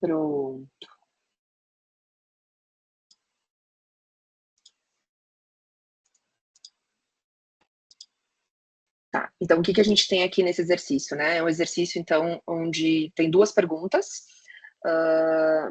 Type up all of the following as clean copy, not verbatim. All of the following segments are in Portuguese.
Pronto. Tá, então o que que a gente tem aqui nesse exercício, né? É um exercício, então, onde tem 2 perguntas,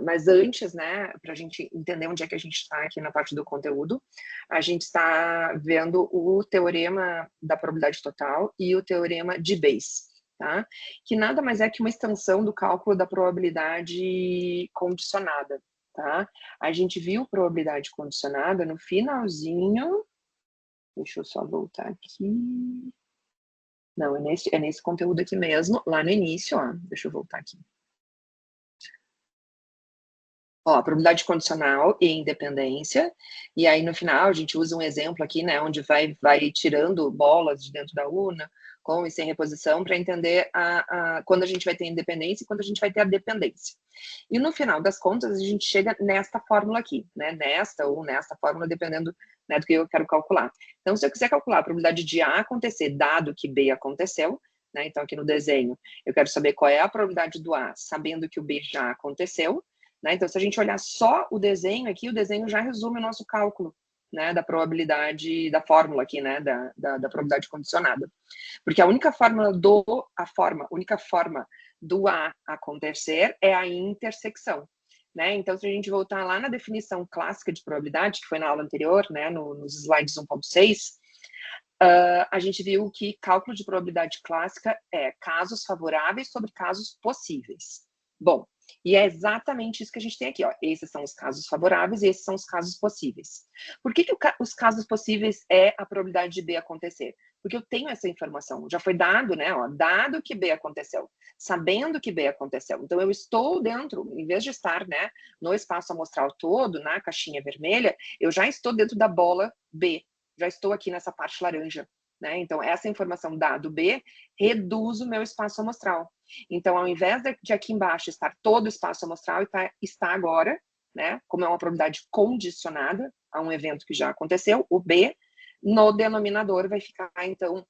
mas antes, né, para a gente entender onde é que a gente está aqui na parte do conteúdo, a gente está vendo o teorema da probabilidade total e o teorema de Bayes, tá? Que nada mais é que uma extensão do cálculo da probabilidade condicionada, tá? A gente viu probabilidade condicionada no finalzinho, deixa eu só voltar aqui. Não, é nesse conteúdo aqui mesmo, lá no início, ó, deixa eu voltar aqui. Ó, probabilidade condicional e independência, e aí no final a gente usa um exemplo aqui, né, onde vai tirando bolas de dentro da urna, com e sem reposição, para entender quando a gente vai ter independência e quando a gente vai ter a dependência. E no final das contas, a gente chega nesta fórmula aqui, né, nesta ou nesta fórmula, dependendo, né, do que eu quero calcular. Então, se eu quiser calcular a probabilidade de A acontecer, dado que B aconteceu, né, então aqui no desenho, eu quero saber qual é a probabilidade do A, sabendo que o B já aconteceu, né? Então, se a gente olhar só o desenho aqui, o desenho já resume o nosso cálculo, né, da probabilidade, da fórmula aqui, né, da probabilidade condicionada. Porque a única forma do A acontecer é a intersecção, né? Então, se a gente voltar lá na definição clássica de probabilidade, que foi na aula anterior, né, nos slides 1.6, a gente viu que cálculo de probabilidade clássica é casos favoráveis sobre casos possíveis. Bom, e é exatamente isso que a gente tem aqui, ó. Esses são os casos favoráveis e esses são os casos possíveis. Por que os casos possíveis é a probabilidade de B acontecer? Porque eu tenho essa informação, já foi dado, né? Ó, dado que B aconteceu, sabendo que B aconteceu. Então, eu estou dentro, em vez de estar, né, no espaço amostral todo, na caixinha vermelha, eu já estou dentro da bola B, já estou aqui nessa parte laranja, né? Então, essa informação dado B reduz o meu espaço amostral. Então, ao invés de aqui embaixo estar todo o espaço amostral, está agora, né, como é uma probabilidade condicionada a um evento que já aconteceu, o B, no denominador vai ficar, então,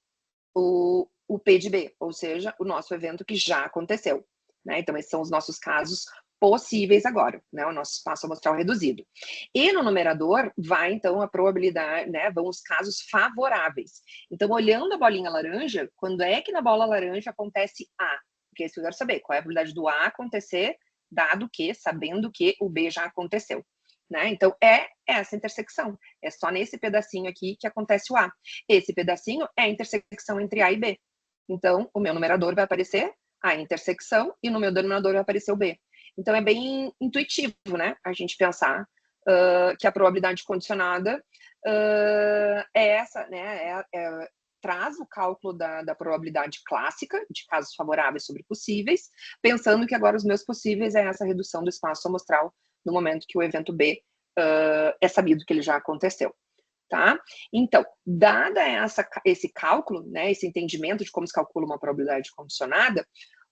o P de B, ou seja, o nosso evento que já aconteceu, né? Então, esses são os nossos casos possíveis agora, né? O nosso espaço amostral reduzido. E no numerador vai, então, a probabilidade, né? Vão os casos favoráveis. Então, olhando a bolinha laranja, quando é que na bola laranja acontece A? Porque é isso que eu quero saber, qual é a probabilidade do A acontecer, dado que, sabendo que o B já aconteceu. Né? Então, é essa intersecção. É só nesse pedacinho aqui que acontece o A. Esse pedacinho é a intersecção entre A e B. Então, o meu numerador vai aparecer a intersecção e no meu denominador vai aparecer o B. Então, é bem intuitivo, né? A gente pensar que a probabilidade condicionada é essa, né? Traz o cálculo da probabilidade clássica, de casos favoráveis sobre possíveis, pensando que agora os meus possíveis é essa redução do espaço amostral no momento que o evento B é sabido que ele já aconteceu. Tá? Então, dada esse cálculo, né, esse entendimento de como se calcula uma probabilidade condicionada,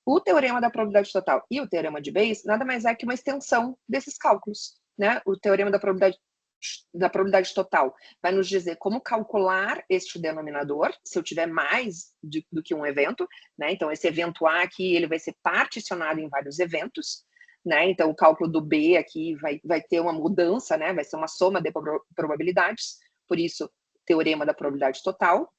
o teorema da probabilidade total e o teorema de Bayes nada mais é que uma extensão desses cálculos. Né? O teorema da probabilidade total vai nos dizer como calcular este denominador, se eu tiver mais do que um evento, né? Então, esse evento A aqui, ele vai ser particionado em vários eventos, né? Então, o cálculo do B aqui vai ter uma mudança, né? Vai ser uma soma de probabilidades, por isso, teorema da probabilidade total.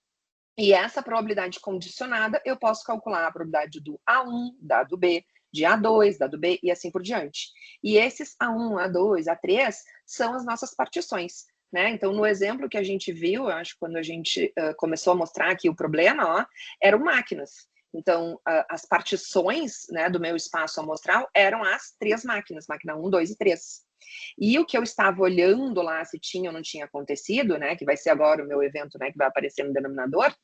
E essa probabilidade condicionada, eu posso calcular a probabilidade do A1, dado B, de A2, dado B, e assim por diante. E esses A1, A2, A3 são as nossas partições. Né? Então, no exemplo que a gente viu, eu acho que quando a gente começou a mostrar aqui o problema, ó, eram máquinas. Então, as partições, né, do meu espaço amostral eram as 3 máquinas, máquina 1, 2 e 3. E o que eu estava olhando lá, se tinha ou não tinha acontecido, né, que vai ser agora o meu evento, né, que vai aparecer no denominador,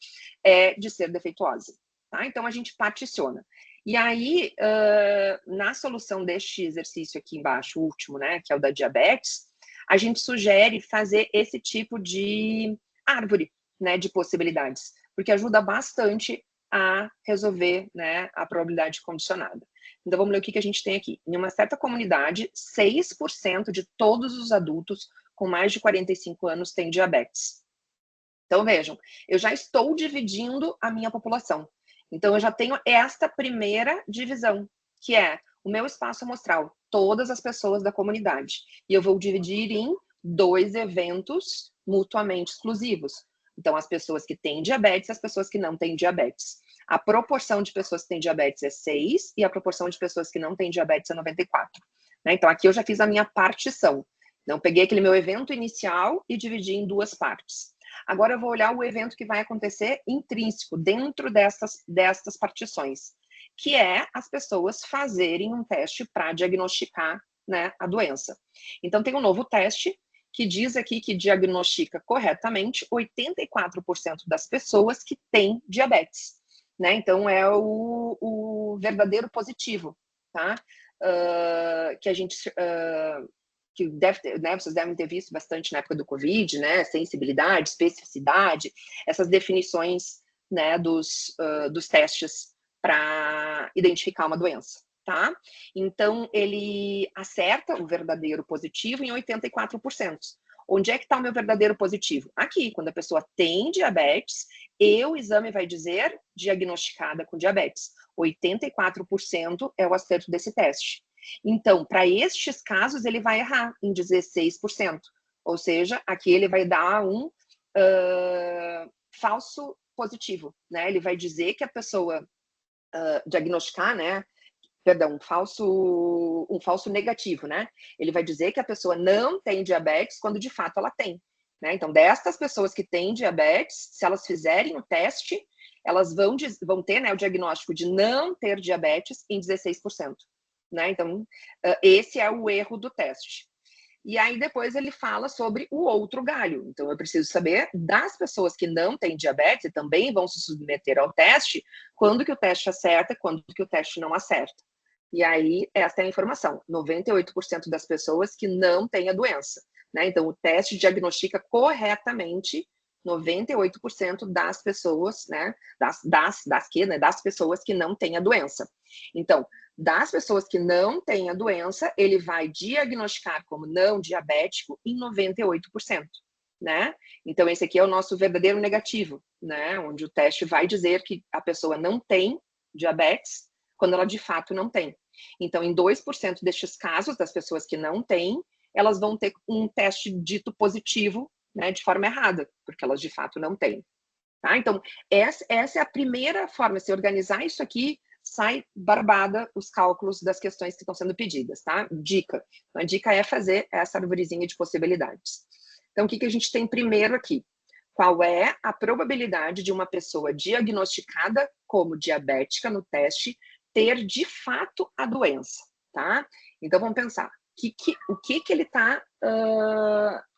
é de ser defeituosa. Tá? Então, a gente particiona. E aí, na solução deste exercício aqui embaixo, o último, né, que é o da diabetes, a gente sugere fazer esse tipo de árvore, né, de possibilidades, porque ajuda bastante a resolver, né, a probabilidade condicionada. Então, vamos ler o que a gente tem aqui. Em uma certa comunidade, 6% de todos os adultos com mais de 45 anos têm diabetes. Então, vejam, eu já estou dividindo a minha população. Então, eu já tenho esta primeira divisão, que é o meu espaço amostral todas as pessoas da comunidade. E eu vou dividir em 2 eventos mutuamente exclusivos. Então, as pessoas que têm diabetes e as pessoas que não têm diabetes. A proporção de pessoas que têm diabetes é 6 e a proporção de pessoas que não têm diabetes é 94. Né? Então, aqui eu já fiz a minha partição. Então, peguei aquele meu evento inicial e dividi em 2 partes. Agora eu vou olhar o evento que vai acontecer intrínseco, dentro destas partições, que é as pessoas fazerem um teste para diagnosticar, né, a doença. Então, tem um novo teste que diz aqui que diagnostica corretamente 84% das pessoas que têm diabetes, né? Então, é o verdadeiro positivo, tá? Que a gente... que deve ter, né, vocês devem ter visto bastante na época do Covid, né? Sensibilidade, especificidade, essas definições, né, dos testes para identificar uma doença, tá? Então, ele acerta o verdadeiro positivo em 84%. Onde é que está o meu verdadeiro positivo? Aqui, quando a pessoa tem diabetes, e o exame vai dizer diagnosticada com diabetes. 84% é o acerto desse teste. Então, para estes casos, ele vai errar em 16%. Ou seja, aqui ele vai dar um falso positivo, né? Ele vai dizer que a pessoa diagnosticar, né? Perdão, um falso negativo, né? Ele vai dizer que a pessoa não tem diabetes quando de fato ela tem, né? Então, destas pessoas que têm diabetes, se elas fizerem o teste, elas vão ter, né, o diagnóstico de não ter diabetes em 16%, né? Então, esse é o erro do teste. E aí depois ele fala sobre o outro galho. Então eu preciso saber das pessoas que não têm diabetes e também vão se submeter ao teste, quando que o teste acerta, quando que o teste não acerta. E aí essa é a informação, 98% das pessoas que não têm a doença, né? Então o teste diagnostica corretamente 98% das pessoas, né? Das pessoas que não têm a doença. Então, das pessoas que não têm a doença, ele vai diagnosticar como não diabético em 98%, né? Então, esse aqui é o nosso verdadeiro negativo, né? Onde o teste vai dizer que a pessoa não tem diabetes, quando ela de fato não tem. Então, em 2% destes casos, das pessoas que não têm, elas vão ter um teste dito positivo, né, de forma errada, porque elas de fato não têm. Tá? Então, essa é a primeira forma, se organizar isso aqui, sai barbada os cálculos das questões que estão sendo pedidas, tá? Dica. A dica é fazer essa arvorezinha de possibilidades. Então, o que a gente tem primeiro aqui? Qual é a probabilidade de uma pessoa diagnosticada como diabética no teste ter, de fato, a doença, tá? Então, vamos pensar. O que ele está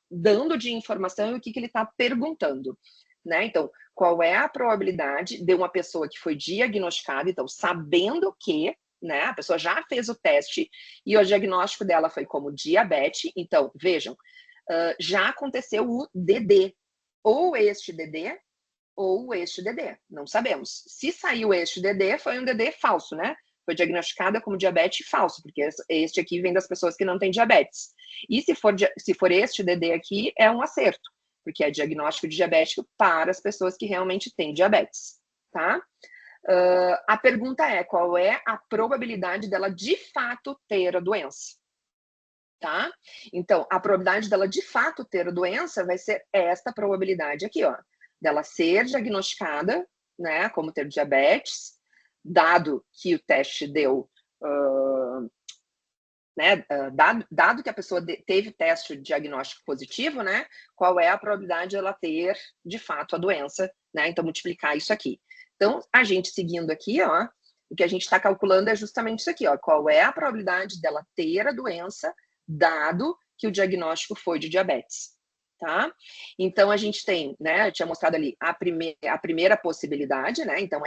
dando de informação e o que ele está perguntando, né? Então, qual é a probabilidade de uma pessoa que foi diagnosticada, então, sabendo que, né, a pessoa já fez o teste e o diagnóstico dela foi como diabetes, então, vejam, já aconteceu o DD, ou este DD, ou este DD, não sabemos. Se saiu este DD, foi um DD falso, né? Foi diagnosticada como diabetes falso, porque este aqui vem das pessoas que não têm diabetes. E se for este DD aqui, é um acerto, porque é diagnóstico de diabético para as pessoas que realmente têm diabetes, tá? A pergunta é, qual é a probabilidade dela de fato ter a doença? Tá? Então, a probabilidade dela de fato ter a doença vai ser esta probabilidade aqui, ó, dela ser diagnosticada, né, como ter diabetes, dado que o teste deu, né, dado que a pessoa teve teste diagnóstico positivo, né, qual é a probabilidade dela ter, de fato, a doença, né, então multiplicar isso aqui. Então, a gente seguindo aqui, ó, o que a gente está calculando é justamente isso aqui, ó, qual é a probabilidade dela ter a doença, dado que o diagnóstico foi de diabetes, tá? Então, a gente tem, né, eu tinha mostrado ali a primeira possibilidade, né, então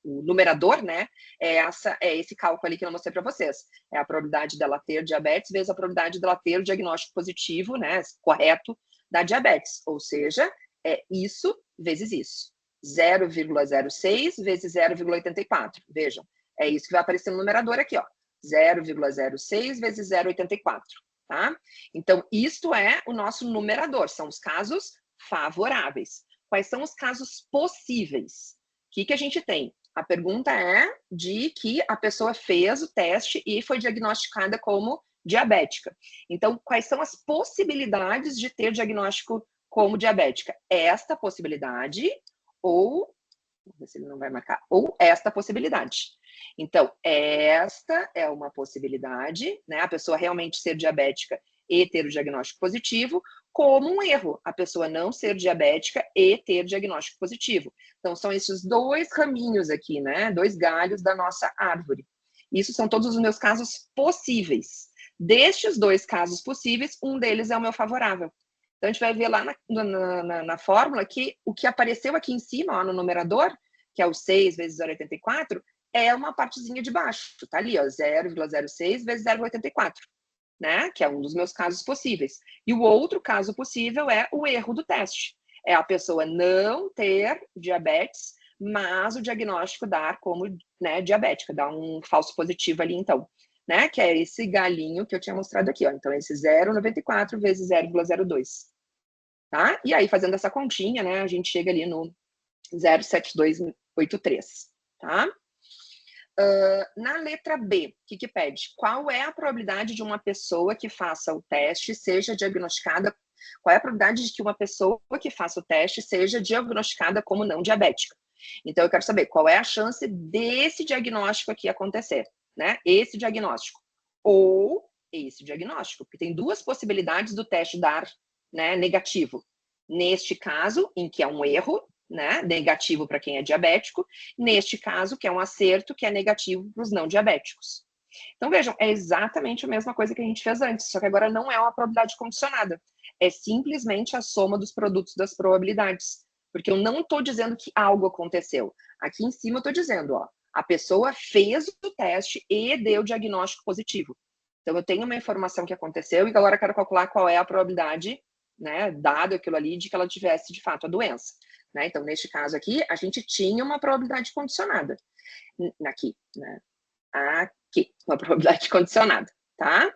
o numerador, né, é esse cálculo ali que eu mostrei para vocês, é a probabilidade dela ter diabetes vezes a probabilidade dela ter o diagnóstico positivo, né, correto, da diabetes, ou seja, é isso vezes isso. 0,06 vezes 0,84. Vejam, é isso que vai aparecer no numerador aqui, ó. 0,06 vezes 0,84, tá? Então, isto é o nosso numerador, são os casos favoráveis. Quais são os casos possíveis? O que a gente tem? A pergunta é de que a pessoa fez o teste e foi diagnosticada como diabética. Então, quais são as possibilidades de ter diagnóstico como diabética? Esta possibilidade ou, vamos ver se ele não vai marcar, ou esta possibilidade. Então, esta é uma possibilidade, né? A pessoa realmente ser diabética e ter o diagnóstico positivo, como um erro, a pessoa não ser diabética e ter diagnóstico positivo. Então, são esses dois raminhos aqui, né? 2 galhos da nossa árvore. Isso são todos os meus casos possíveis. Destes 2 casos possíveis, um deles é o meu favorável. Então, a gente vai ver lá na fórmula que o que apareceu aqui em cima, ó, no numerador, que é o 6 vezes 0,84, é uma partezinha de baixo. Tá ali, ó, 0,06 vezes 0,84. Né? Que é um dos meus casos possíveis. E o outro caso possível é o erro do teste. É a pessoa não ter diabetes, mas o diagnóstico dar como, né, diabética, dar um falso positivo ali, então, né? Que é esse galinho que eu tinha mostrado aqui, ó. Então, esse 0,94 vezes 0,02. Tá? E aí, fazendo essa continha, né, a gente chega ali no 0,7283. Tá? Na letra B, o que pede? Qual é a probabilidade de uma pessoa que faça o teste seja diagnosticada? Qual é a probabilidade de que uma pessoa que faça o teste seja diagnosticada como não diabética? Então, eu quero saber qual é a chance desse diagnóstico aqui acontecer, né? Esse diagnóstico. Ou esse diagnóstico, porque tem 2 possibilidades do teste dar, né, negativo. Neste caso, em que é um erro, né, negativo para quem é diabético, neste caso, que é um acerto, que é negativo para os não diabéticos. Então, vejam, é exatamente a mesma coisa que a gente fez antes, só que agora não é uma probabilidade condicionada, é simplesmente a soma dos produtos das probabilidades, porque eu não estou dizendo que algo aconteceu. Aqui em cima eu estou dizendo, ó, a pessoa fez o teste e deu diagnóstico positivo. Então, eu tenho uma informação que aconteceu e agora eu quero calcular qual é a probabilidade, né, dado aquilo ali, de que ela tivesse, de fato, a doença. Né? Então, neste caso aqui, a gente tinha uma probabilidade condicionada. Aqui, né? Aqui, uma probabilidade condicionada, tá?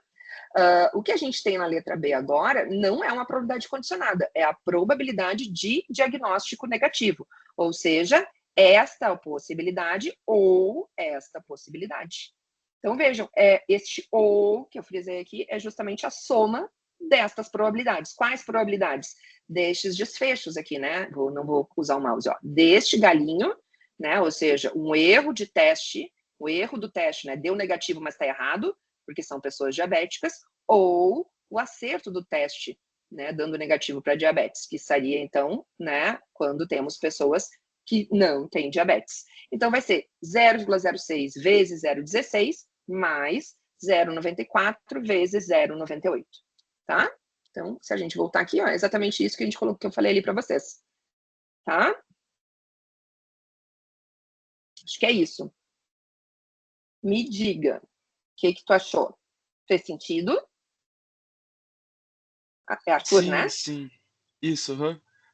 O que a gente tem na letra B agora não é uma probabilidade condicionada, é a probabilidade de diagnóstico negativo. Ou seja, esta possibilidade ou esta possibilidade. Então, vejam, este ou que eu frisei aqui é justamente a soma destas probabilidades. Quais probabilidades? Destes desfechos aqui, né? Não vou usar o mouse, ó. Deste galinho, né? Ou seja, um erro de teste, o erro do teste, né? Deu negativo, mas está errado, porque são pessoas diabéticas, ou o acerto do teste, né? Dando negativo para diabetes, que seria, então, né? Quando temos pessoas que não têm diabetes. Então, vai ser 0,06 vezes 0,16 mais 0,94 vezes 0,98. Tá? Então, se a gente voltar aqui, ó, é exatamente isso que eu falei ali para vocês. Tá? Acho que é isso. Me diga, o que tu achou? Fez sentido? É Arthur, Sim, né? sim. Isso,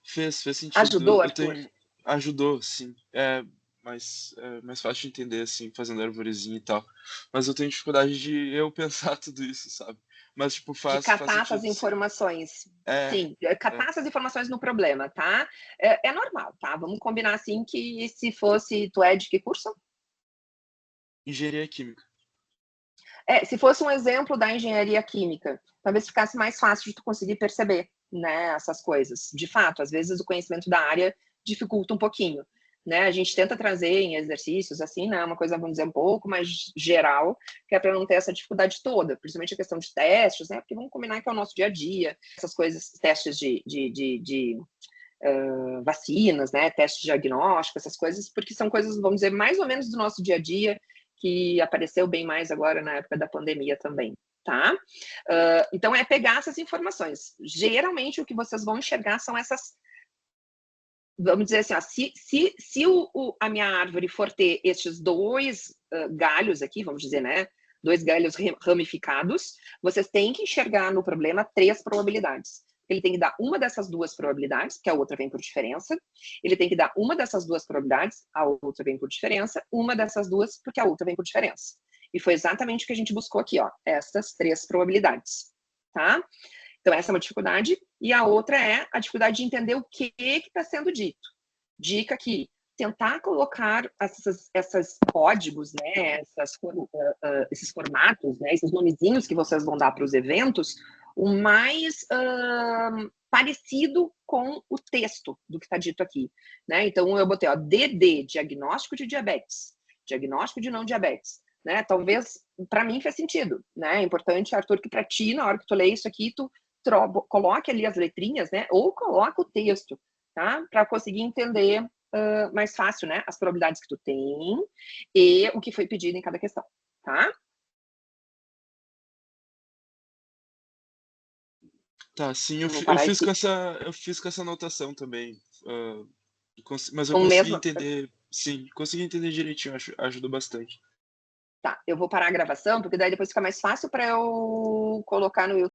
fez Ajudou, sentido. Eu Arthur? tenho. Ajudou, sim. É mais fácil de entender, assim, fazendo arvorezinha e tal. Mas eu tenho dificuldade de eu pensar tudo isso, sabe? Mas, tipo, De faz catar essas sentido, sim. informações. É, Sim, é. catar essas informações no problema, tá? É normal, tá? Vamos combinar assim que se fosse. Tu é de que curso? Engenharia química. Se fosse um exemplo da engenharia química, talvez ficasse mais fácil de tu conseguir perceber, né, essas coisas. De fato, às vezes o conhecimento da área dificulta um pouquinho, né? A gente tenta trazer em exercícios, assim, né, uma coisa, vamos dizer, um pouco mais geral, que é para não ter essa dificuldade toda, principalmente a questão de testes, né? Porque vamos combinar que é o nosso dia a dia, essas coisas, testes de vacinas, né, testes diagnósticos, essas coisas, porque são coisas, vamos dizer, mais ou menos do nosso dia a dia, que apareceu bem mais agora na época da pandemia também, tá? Então, é pegar essas informações. Geralmente, o que vocês vão enxergar são essas, vamos dizer assim, ó, se a minha árvore for ter estes 2 galhos aqui, vamos dizer, né, 2 galhos ramificados, vocês têm que enxergar no problema 3 probabilidades. Ele tem que dar uma dessas 2 probabilidades, que a outra vem por diferença. Ele tem que dar uma dessas 2 probabilidades, a outra vem por diferença. Uma dessas 2, porque a outra vem por diferença. E foi exatamente o que a gente buscou aqui, ó, essas 3 probabilidades, tá? Então, essa é uma dificuldade. E a outra é a dificuldade de entender o que está sendo dito. Dica aqui, tentar colocar esses códigos, né, esses formatos, né, esses nomezinhos que vocês vão dar para os eventos, o mais parecido com o texto do que está dito aqui, né? Então eu botei, ó, DD, diagnóstico de diabetes, diagnóstico de não diabetes, né? Talvez para mim faz sentido, né? É importante, Arthur, que para ti, na hora que tu lê isso aqui, tu coloque ali as letrinhas, né? Ou coloca o texto, tá? Para conseguir entender mais fácil, né? As probabilidades que tu tem e o que foi pedido em cada questão, tá? Tá, sim, Eu vou parar aqui. eu fiz com essa anotação também. Mas eu O consegui mesmo. entender, sim, consegui entender direitinho, ajudou bastante. Tá, eu vou parar a gravação, porque daí depois fica mais fácil para eu colocar no YouTube.